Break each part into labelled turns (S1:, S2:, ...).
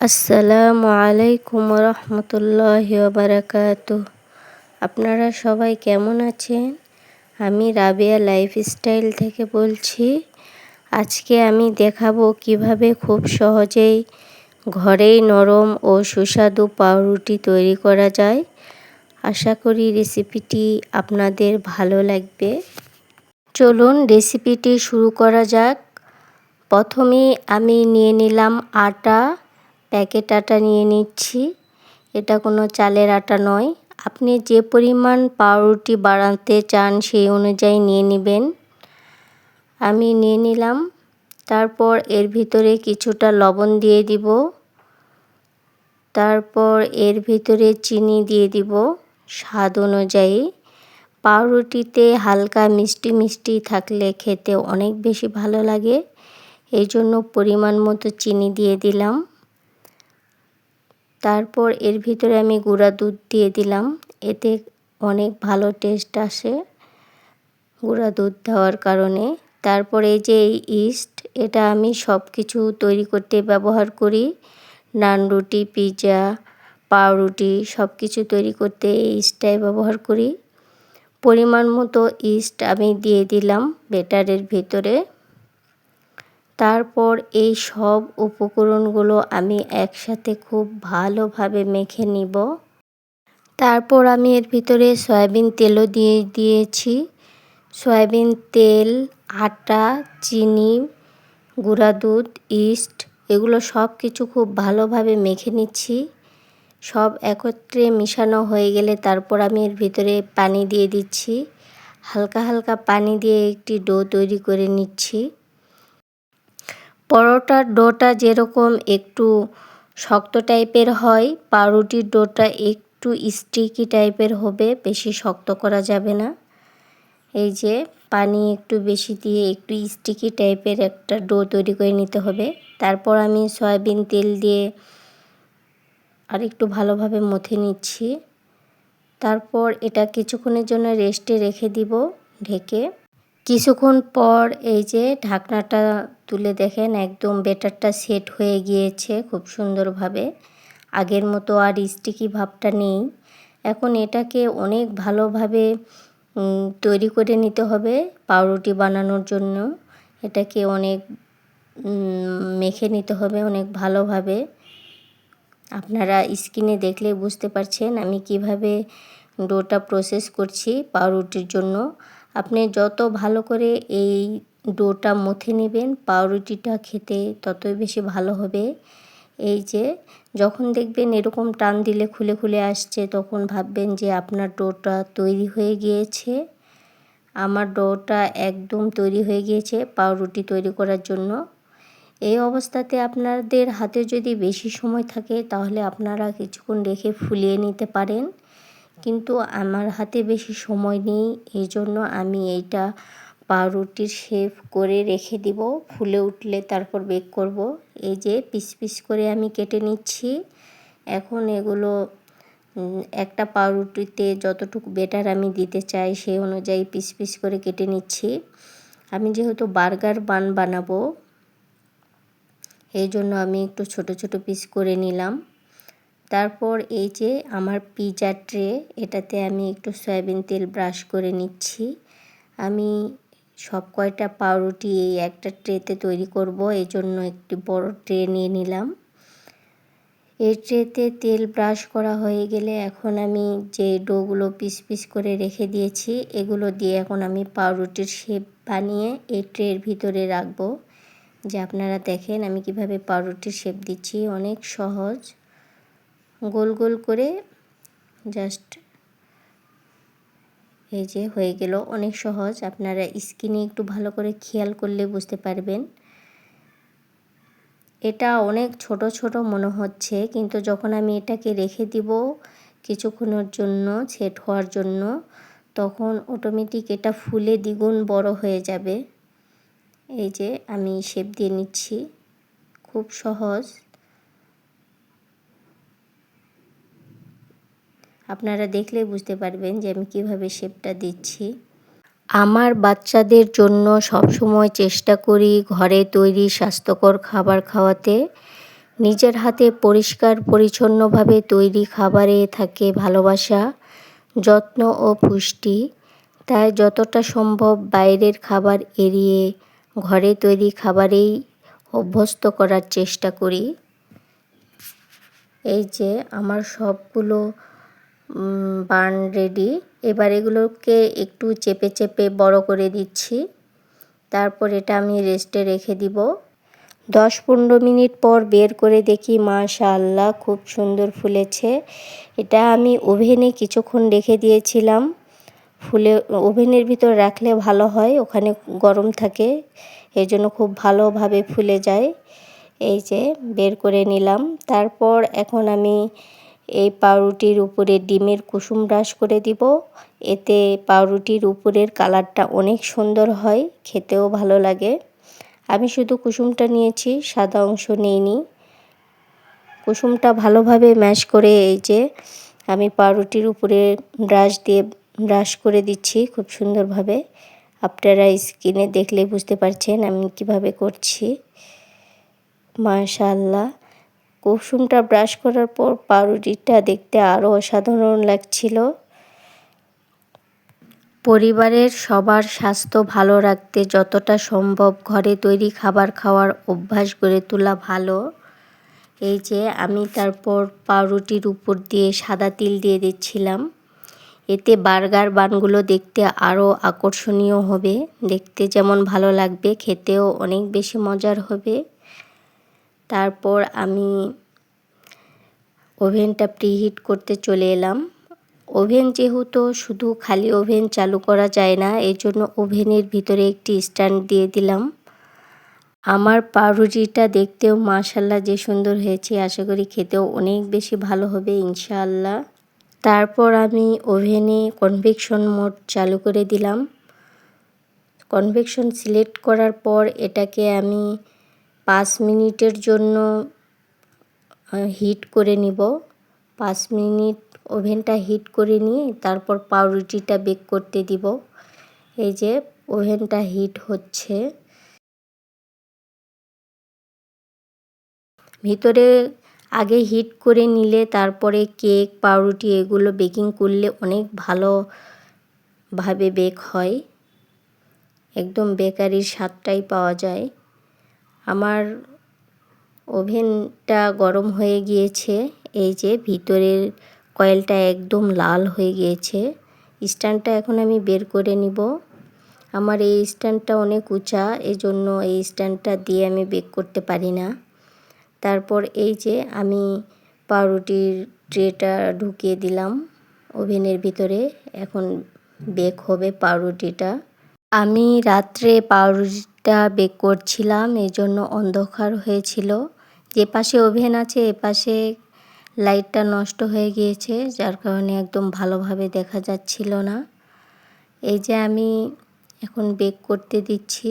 S1: আসসালামু আলাইকুম রহমতুল্লাহি বারাকাতুহ। আপনারা সবাই কেমন আছেন? আমি রাবিয়া লাইফস্টাইল থেকে বলছি। আজকে আমি দেখাবো কিভাবে খুব সহজেই ঘরেই নরম ও সুস্বাদু পাউরুটি তৈরি করা যায়। আশা করি রেসিপিটি আপনাদের ভালো লাগবে। চলুন রেসিপিটি শুরু করা যাক। প্রথমে আমি নিয়ে নিলাম আটা, প্যাকেট আটা নিয়ে নিচ্ছি। এটা কোনো চালের আটা নয়। আপনি যে পরিমাণ পাউরুটি বানাতে চান সেই অনুযায়ী নিয়ে নেবেন। আমি নিয়ে নিলাম। তারপর এর ভিতরে কিছুটা লবণ দিয়ে দিব। তারপর এর ভিতরে চিনি দিয়ে দিব স্বাদ অনুযায়ী। পাউরুটিতে হালকা মিষ্টি মিষ্টি থাকলে খেতে অনেক বেশি ভালো লাগে, এই জন্য পরিমাণ মতো চিনি দিয়ে দিলাম। তারপর এর ভিতরে আমি গুঁড়া দুধ দিয়ে দিলাম। এতে অনেক ভালো টেস্ট আসে গুঁড়া দুধ দেওয়ার কারণে। তারপর এই যে ইস্ট, এটা আমি সব কিছু তৈরি করতে ব্যবহার করি। নান রুটি, পিৎজা, পাউরুটি সব কিছু তৈরি করতে এই ইস্টটাই ব্যবহার করি। পরিমাণ মতো ইস্ট আমি দিয়ে দিলাম ব্যাটারের ভিতরে। তারপর এই সব উপকরণগুলো আমি একসাথে খুব ভালোভাবে মেখে নিব। তারপর আমি এর ভিতরে সয়াবিন তেলও দিয়ে দিয়েছি। সয়াবিন তেল, আটা, চিনি, গুঁড়া দুধ, ইস্ট এগুলো সব কিছু খুব ভালোভাবে মেখে নিচ্ছি। সব একত্রে মিশানো হয়ে গেলে তারপর আমি এর ভিতরে পানি দিয়ে দিচ্ছি। হালকা হালকা পানি দিয়ে একটি ডো তৈরি করে নিচ্ছি। পরোটার ডোটা যেরকম একটু শক্ত টাইপের হয়, পাউরুটির ডোটা একটু স্টিকি টাইপের হবে, বেশি শক্ত করা যাবে না। এই যে পানি একটু বেশি দিয়ে একটু স্টিকি টাইপের একটা ডো তৈরি করে নিতে হবে। তারপর আমি সয়াবিন তেল দিয়ে আর একটু ভালোভাবে মথে নিচ্ছি। তারপর এটা কিছুক্ষণের জন্য রেস্টে রেখে দিব ঢেকে। কিছুক্ষণ পর এই যে ঢাকনাটা তুলে দেখেন একদম ব্যাটারটা সেট হয়ে গিয়েছে খুব সুন্দরভাবে। আগের মতো আর স্টিকি ভাবটা নেই। এখন এটাকে অনেক ভালোভাবে তৈরি করে নিতে হবে পাউরুটি বানানোর জন্য। এটাকে অনেক মেখে নিতে হবে অনেক ভালোভাবে। আপনারা স্ক্রিনে দেখলে বুঝতে পারছেন আমি কিভাবে ডোটা প্রসেস করছি পাউরুটির জন্য। আপনি যত ভালো করে এই ডোটা মথে নেবেন পাউরুটিটা খেতে ততই বেশি ভালো হবে। এই যে যখন দেখবেন এরকম টান দিলে খুলে খুলে আসছে, তখন ভাববেন যে আপনার ডোটা তৈরি হয়ে গিয়েছে। আমার ডোটা একদম তৈরি হয়ে গিয়েছে পাউরুটি তৈরি করার জন্য। এই অবস্থাতে আপনাদের হাতে যদি বেশি সময় থাকে তাহলে আপনারা কিছুক্ষণ রেখে ফুলিয়ে নিতে পারেন, কিন্তু আমার হাতে বেশি সময় নেই, এই জন্য আমি এইটা পাউরুটির শেপ করে রেখে দিব। ফুলে উঠলে তারপর বেক করব। এই যে পিস পিস করে আমি কেটে নিচ্ছি। এখন এগুলো একটা পাউরুটিতে যতটুকু ব্যাটার আমি দিতে চাই সেই অনুযায়ী পিস পিস করে কেটে নিচ্ছি। আমি যেহেতু বার্গার বান বানাবো এই জন্য আমি একটু ছোট ছোট পিস করে নিলাম। তারপর এই যে আমার পিৎজা ট্রে, এটাতে আমি একটু সয়াবিন তেল ব্রাশ করে নিচ্ছি। আমি সব কয়টা পাউরুটি এই একটা ট্রেতে তৈরি করব, এই জন্য একটি বড় ট্রে নিয়ে নিলাম। এই ট্রেতে তেল ব্রাশ করা হয়ে গেলে এখন আমি যে ডোগুলো পিস পিস করে রেখে দিয়েছি এগুলো দিয়ে এখন আমি পাউরুটির শেপ বানিয়ে এই ট্রের ভিতরে রাখবো। যে আপনারা দেখেন আমি কিভাবে পাউরুটির শেপ দিচ্ছি, অনেক সহজ। গোল গোল করে জাস্ট এই যে হয়ে গেল, অনেক সহজ। আপনারা স্ক্রিনে একটু ভালো করে খেয়াল করলে বুঝতে পারবেন। এটা অনেক ছোট ছোট মনে হচ্ছে, কিন্তু যখন আমি এটাকে রেখে দিব কিছুক্ষণের জন্য সেট হওয়ার জন্য, তখন অটোমেটিক এটা ফুলে দ্বিগুণ বড় হয়ে যাবে। এই যে আমি শেপ দিয়ে নিচ্ছি, খুব সহজ। আপনারা দেখলে বুঝতে পারবেন যে আমি কিভাবে শেপটা দিচ্ছি। আমার বাচ্চাদের জন্য সবসময় চেষ্টা করি ঘরে তৈরি স্বাস্থ্যকর খাবার খাওয়াতে। নিজের হাতে পরিষ্কার পরিচ্ছন্নভাবে তৈরি খাবারে থাকে ভালোবাসা, যত্ন ও পুষ্টি। তাই যতটা সম্ভব বাইরের খাবার এড়িয়ে ঘরে তৈরি খাবারেই অভ্যস্ত করার চেষ্টা করি। এই যে আমার সবগুলো বান রেডি। এবার এগুলোকে একটু চেপে চেপে বড় করে দিচ্ছি। তারপর এটা আমি রেস্টে রেখে দিব। 10-15 মিনিট পর বের করে দেখি মাশাআল্লাহ খুব সুন্দর ফুলেছে। এটা আমি ওভেনে কিছুক্ষণ রেখে দিয়েছিলাম। ওভেনের ভিতর রাখলে ভালো হয়, ওখানে গরম থাকে, এই জন্য খুব ভালোভাবে ফুলে যায়। এই যে বের করে নিলাম। তারপর এখন আমি এই পাউরুটির উপরে ডিমের কুসুম ব্রাশ করে দিব। এতে পাউরুটির উপরের কালারটা অনেক সুন্দর হয়, খেতেও ভালো লাগে। আমি শুধু কুসুমটা নিয়েছি, সাদা অংশ নিইনি। কুসুমটা ভালোভাবে ম্যাশ করে এই যে আমি পাউরুটির উপরে ব্রাশ করে দিচ্ছি খুব সুন্দরভাবে। আপনারা স্ক্রিনে দেখলে বুঝতে পারছেন আমি কিভাবে করছি। মাশাআল্লাহ, কুসুমটা ব্রাশ করার পর পাউরুটিটা দেখতে আরও অসাধারণ লাগছিল। পরিবারের সবার স্বাস্থ্য ভালো রাখতে যতটা সম্ভব ঘরে তৈরি খাবার খাওয়ার অভ্যাস গড়ে তোলা ভালো। এই যে আমি তারপর পাউরুটির উপর দিয়ে সাদা তিল দিয়ে দিচ্ছিলাম। এতে বার্গার বানগুলো দেখতে আরও আকর্ষণীয় হবে। দেখতে যেমন ভালো লাগবে, খেতেও অনেক বেশি মজার হবে। তারপর আমি ওভেনটা প্রিহিট করতে চলে এলাম। ওভেন যেহেতু শুধু খালি ওভেন চালু করা যায় না, এই জন্য ওভেনের ভিতরে একটি স্ট্যান্ড দিয়ে দিলাম। আমার পাউরুটিটা দেখতেও মাশাআল্লাহ যে সুন্দর হয়েছে, আশা করি খেতেও অনেক বেশি ভালো হবে ইনশাআল্লাহ। তারপর আমি ওভেনে কনভেকশন মোড চালু করে দিলাম। কনভেকশন সিলেক্ট করার পর এটাকে আমি 5 মিনিটের জন্য হিট করে নিব। 5 মিনিট ওভেনটা হিট করে নিয়ে তারপর পাউরুটিটা বেক করতে দিব। এই যে ওভেনটা হিট হচ্ছে। ভিতরে আগে হিট করে নিলে তারপরে কেক, পাউরুটি এগুলো বেকিং করলে অনেক ভালোভাবে বেক হয়। একদম বেকারির স্বাদটাই পাওয়া যায়। আমার ওভেনটা গরম হয়ে গিয়েছে। এই যে ভিতরের কয়েলটা একদম লাল হয়ে গিয়েছে। স্ট্যান্ডটা এখন আমি বের করে নিব। আমার এই স্ট্যান্ডটা অনেক উঁচা, এজন্য এই স্ট্যান্ডটা দিয়ে আমি বেক করতে পারি না। তারপর এই যে আমি পাউরুটির ট্রেটা ঢুকিয়ে দিলাম ওভেনের ভিতরে। এখন বেক হবে পাউরুটিটা। আমি রাত্রে পাউরুটিটা বেক করছিলাম, এজন্য অন্ধকার হয়েছিল। যে পাশে ওভেন আছে এ পাশে লাইটটা নষ্ট হয়ে গিয়েছে, যার কারণে একদম ভালোভাবে দেখা যাচ্ছিল না। এই যে আমি এখন বেক করতে দিচ্ছি।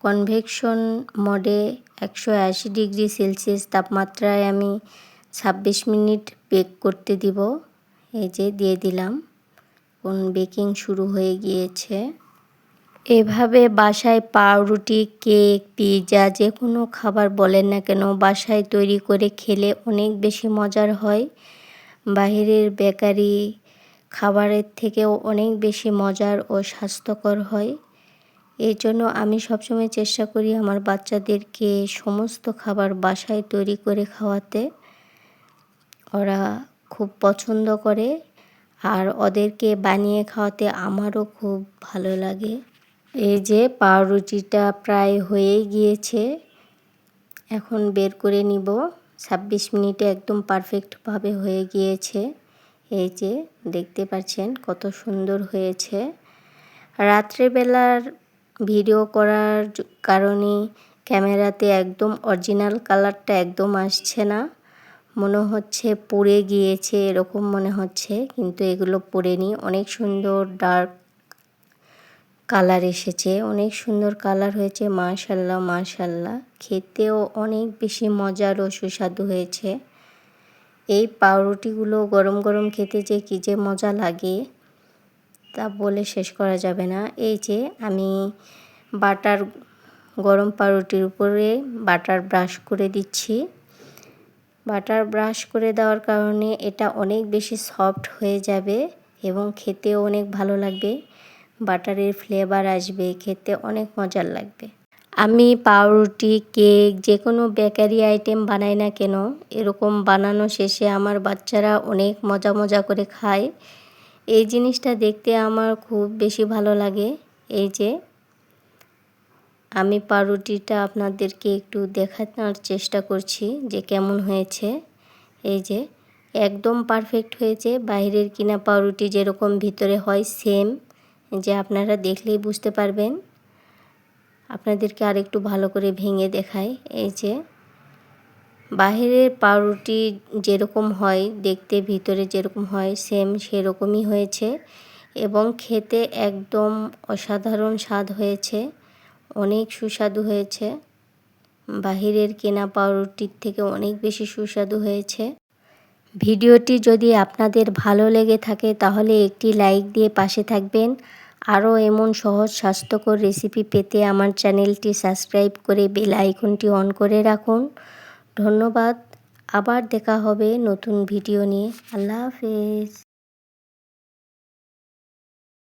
S1: কনভেকশন মোডে 180 ডিগ্রি সেলসিয়াস তাপমাত্রায় আমি 26 মিনিট বেক করতে দিব। এই যে দিয়ে দিলাম, বেকিং শুরু হয়ে গিয়েছে। এভাবে বাসায় পাউরুটি, কেক, পিৎজা যে কোনো খাবার বলেন না কেন বাসায় তৈরি করে খেলে অনেক বেশি মজার হয়। বাইরের বেকারি খাবারের থেকেও অনেক বেশি মজার ও স্বাস্থ্যকর হয়। এই জন্য আমি সবসময় চেষ্টা করি আমার বাচ্চাদেরকে সমস্ত খাবার বাসায় তৈরি করে খাওয়াতে। ওরা খুব পছন্দ করে আর ওদেরকে বানিয়ে খাওয়াতে আমারও খুব ভালো লাগে। এই যে পাউরুটিটা প্রায় হয়েই গিয়েছে, এখন বের করে নিব। 26 মিনিটে একদম পারফেক্টভাবে হয়ে গিয়েছে। এই যে দেখতে পাচ্ছেন কত সুন্দর হয়েছে। রাত্রেবেলার ভিডিও করার কারণে ক্যামেরাতে একদম অরিজিনাল কালারটা একদম আসছে না, মনে হচ্ছে পুড়ে গিয়েছে এরকম মনে হচ্ছে, কিন্তু এগুলো পুড়েনি। অনেক সুন্দর ডার্ক কালার এসেছে, অনেক সুন্দর কালার হয়েছে। মাশাআল্লাহ মাশাআল্লাহ, খেতেও অনেক বেশি মজার ও সুস্বাদু হয়েছে। এই পাউরুটিগুলো গরম গরম খেতে যে কী যে মজা লাগে তা বলে শেষ করা যাবে না। এই যে আমি গরম পাউরুটির উপরে বাটার ব্রাশ করে দিচ্ছি। বাটার ব্রাশ করে দেওয়ার কারণে এটা অনেক বেশি সফট হয়ে যাবে এবং খেতেও অনেক ভালো লাগবে। বাটারের ফ্লেভার আসবে, খেতে অনেক মজার লাগবে। আমি পাউরুটি, কেক যে কোনো বেকারি আইটেম বানাই না কেন, এরকম বানানো শেষে আমার বাচ্চারা অনেক মজা করে খায়। এই জিনিসটা দেখতে আমার খুব বেশি ভালো লাগে। এই যে আমি পাউরুটিটা আপনাদেরকে একটু দেখানোর চেষ্টা করছি যে কেমন হয়েছে। এই যে একদম পারফেক্ট হয়েছে। বাইরের কিনা পাউরুটি যেরকম ভিতরে হয় সেম, যে আপনারা দেখলেই বুঝতে পারবেন। আপনাদেরকে আরেকটু ভালো করে ভেঙে দেখাই। এই যে বাইরের পাউরুটি যেরকম হয় দেখতে, ভিতরে যেরকম হয় সেম সেরকমই হয়েছে এবং খেতে একদম অসাধারণ স্বাদ হয়েছে, অনেক সুস্বাদু হয়েছে। বাহিরের কেনা পাউরুটির থেকে অনেক বেশি সুস্বাদু হয়েছে। ভিডিওটি যদি আপনাদের ভালো লেগে থাকে তাহলে একটি লাইক দিয়ে পাশে থাকবেন। আরও এমন সহজ স্বাস্থ্যকর রেসিপি পেতে আমার চ্যানেলটি সাবস্ক্রাইব করে বেল আইকনটি অন করে রাখুন। ধন্যবাদ। আবার দেখা হবে নতুন ভিডিও নিয়ে। আল্লাহ হাফেজ।